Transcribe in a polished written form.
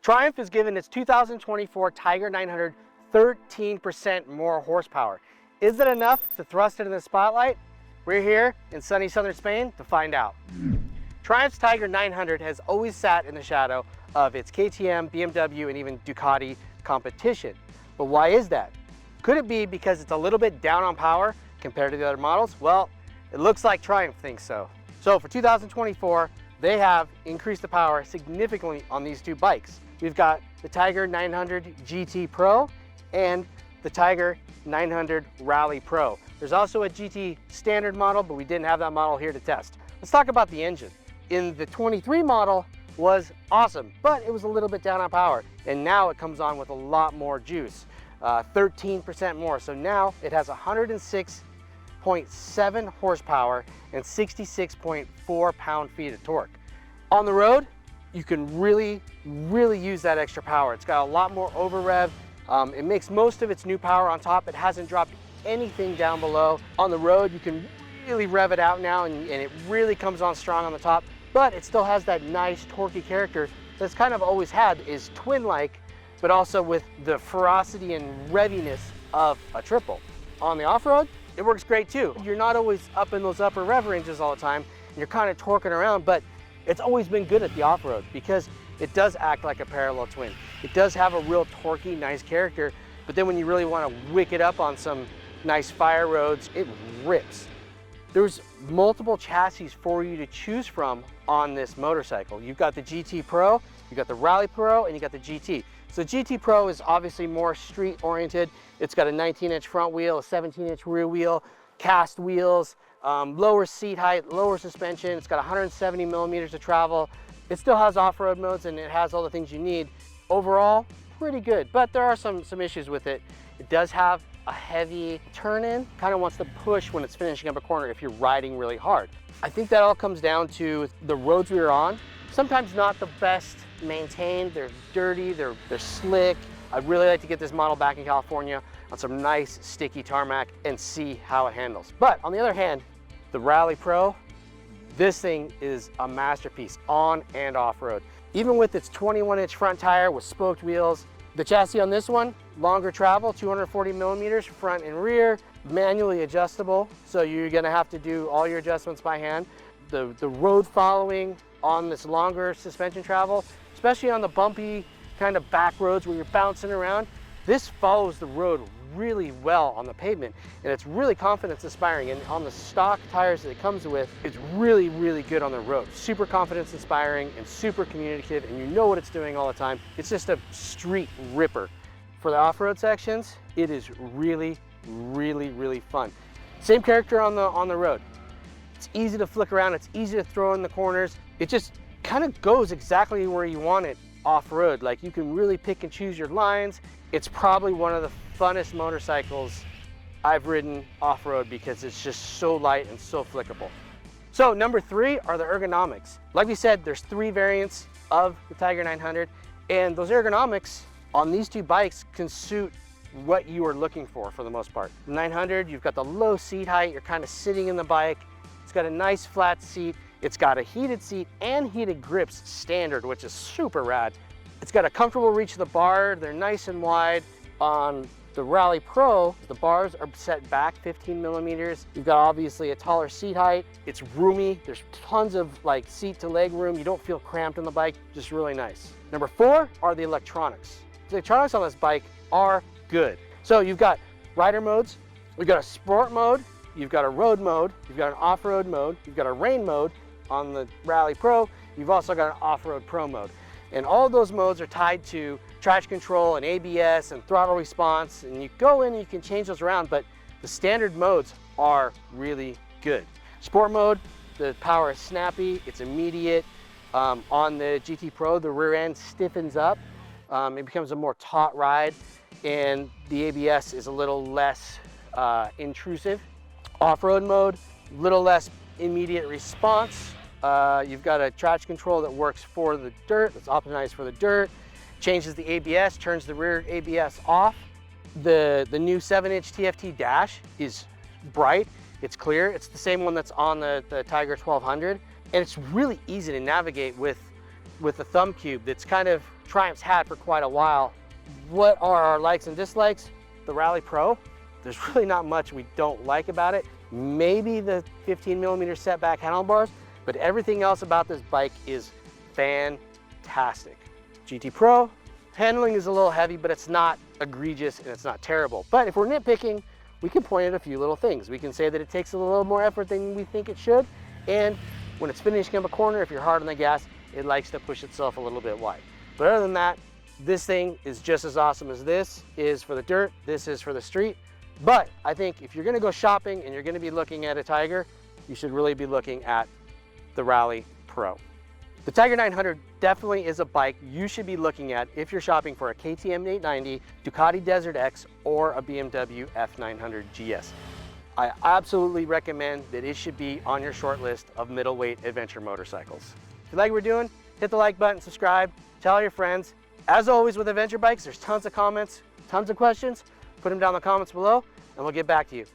Triumph has given its 2024 Tiger 900 13% more horsepower. Is it enough to thrust it in the spotlight? We're here in sunny southern Spain to find out. Triumph's Tiger 900 has always sat in the shadow of its KTM, BMW, and even Ducati competition. But why is that? Could it be because it's a little bit down on power compared to the other models? Well, it looks like Triumph thinks so. So for 2024, they have increased the power significantly on these two bikes. We've got the Tiger 900 GT Pro and the Tiger 900 Rally Pro. There's also a GT standard model, but we didn't have that model here to test. Let's talk about the engine. In the 23 model was awesome, but it was a little bit down on power. And now it comes on with a lot more juice, 13% more. So now it has 106.7 horsepower and 66.4 pound-feet of torque. On the road, you can really use that extra power. It's got a lot more over rev. It makes most of its new power on top. It hasn't dropped anything down below. On the road, you can really rev it out now, and it really comes on strong on the top, but it still has that nice torquey character that's kind of always had, is twin-like, but also with the ferocity and reviness of a triple. On the off-road, it works great too. You're not always up in those upper rev ranges all the time, and you're kind of torquing around, but it's always been good at the off-road because it does act like a parallel twin. It does have a real torquey, nice character, but then when you really want to wick it up on some nice fire roads, it rips. There's multiple chassis for you to choose from on this motorcycle. You've got the GT Pro, you've got the Rally Pro, and you got the GT. So GT Pro is obviously more street oriented. It's got a 19-inch front wheel, a 17-inch rear wheel, cast wheels, lower seat height, lower suspension. It's got 170 millimeters of travel. It still has off-road modes and it has all the things you need. Overall, pretty good, but there are some issues with it. It does have a heavy turn-in, kind of wants to push when it's finishing up a corner if you're riding really hard. I think that all comes down to the roads we were on. Sometimes not the best maintained, they're dirty, they're slick. I'd really like to get this model back in California on some nice sticky tarmac and see how it handles. But on the other hand, the Rally Pro, this thing is a masterpiece on and off-road. Even with its 21-inch front tire with spoked wheels, the chassis on this one, longer travel, 240 millimeters front and rear, manually adjustable, so you're gonna have to do all your adjustments by hand. The road following on this longer suspension travel, especially on the bumpy kind of back roads where you're bouncing around, this follows the road really well on the pavement, and it's really confidence inspiring. And on the stock tires that it comes with, it's really good on the road. Super confidence inspiring and super communicative, and you know what it's doing all the time. It's just a street ripper. For the off-road sections, it is really fun. Same character on the road. It's easy to flick around, it's easy to throw in the corners. It just kind of goes exactly where you want it off-road. Like, you can really pick and choose your lines. It's probably one of the funnest motorcycles I've ridden off-road because it's just so light and so flickable. So number 3 are the ergonomics. Like we said, there's 3 variants of the Tiger 900, and those ergonomics on these two bikes can suit what you are looking for the most part. The 900, you've got the low seat height, you're kind of sitting in the bike. It's got a nice flat seat. It's got a heated seat and heated grips standard, which is super rad. It's got a comfortable reach of the bar. They're nice and wide. On the Rally Pro, the bars are set back 15 millimeters. You've got obviously a taller seat height. It's roomy. There's tons of like seat to leg room. You don't feel cramped on the bike, just really nice. Number 4 are the electronics. The electronics on this bike are good. So you've got rider modes. We've got a sport mode. You've got a road mode. You've got an off-road mode. You've got a rain mode on the Rally Pro. You've also got an off-road pro mode. And all of those modes are tied to traction control and ABS and throttle response. And you go in and you can change those around, but the standard modes are really good. Sport mode, the power is snappy, it's immediate. On the GT Pro, the rear end stiffens up. It becomes a more taut ride, and the ABS is a little less intrusive. Off-road mode, a little less immediate response. You've got a traction control that works for the dirt, that's optimized for the dirt, changes the ABS, turns the rear ABS off. The new 7-inch TFT dash is bright, it's clear. It's the same one that's on the Tiger 1200, and it's really easy to navigate with the thumb cube that's kind of Triumph's had for quite a while. What are our likes and dislikes? The Rally Pro, there's really not much we don't like about it. Maybe the 15mm setback handlebars, but everything else about this bike is fantastic. GT Pro, handling is a little heavy, but it's not egregious and it's not terrible. But if we're nitpicking, we can point at a few little things. We can say that it takes a little more effort than we think it should, and when it's finishing up a corner, if you're hard on the gas, it likes to push itself a little bit wide. But other than that, this thing is just as awesome as this is for the dirt, this is for the street. But I think if you're gonna go shopping and you're gonna be looking at a Tiger, you should really be looking at the Rally Pro. The Tiger 900 definitely is a bike you should be looking at if you're shopping for a KTM 890, Ducati Desert X, or a BMW F900 GS. I absolutely recommend that it should be on your short list of middleweight adventure motorcycles. If you like what we're doing, hit the like button, subscribe, tell all your friends. As always with adventure bikes, there's tons of comments, tons of questions. Put them down in the comments below and we'll get back to you.